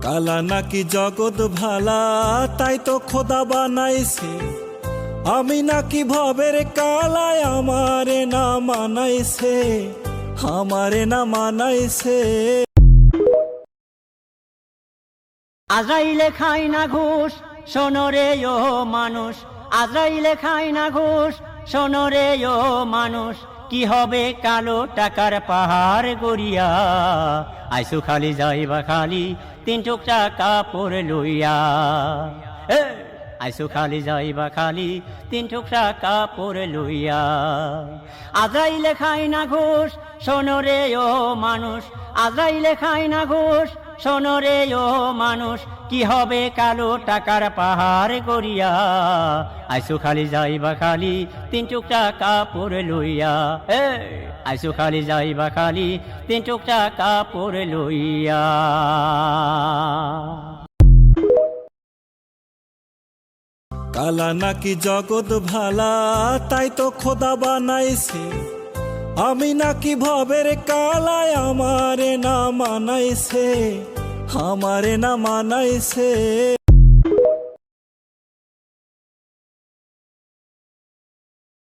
কালা নাকি জগৎ ভালা, তাই তো খোদা বানাইছে। আমি নাকি ভবের কালায়, আমারে না মানাইছে, আমারে না মানাইছে। আজরাইলে খায় না ঘুষ, শোনো রে ও মানুষ। আজরাইলে খায় না ঘুষ, শোনো রে ও মানুষ। কি হবে কালো টাকার পাহাড় গড়িয়া, আইসু খালি যাইবা খালি 3 টুকরা কাপড় লইয়া। আইসু খালি যাইবা খালি 3 টুকরা কাপড় লইয়া। আজরাইলে খায় না ঘুষ, শোনো রে ও মানুষ। আজরাইলে খায় না ঘুষ, শোনো রে ও মানুষ। কি হবে কালো টাকার পাহাড় গড়িয়া, আইসু খালি যাইবা খালি 3 টুকরা কাপড় লইয়া। আইসু খালি যাইবা খালি 3 টুকরা কাপড় লইয়া। কালা নাকি জগৎ ভালা, তাই তো খোদা বানাইছে। আমি নাকি ভবের কালায়, আমারে না মানাইছে, আমারে না মানাইছে।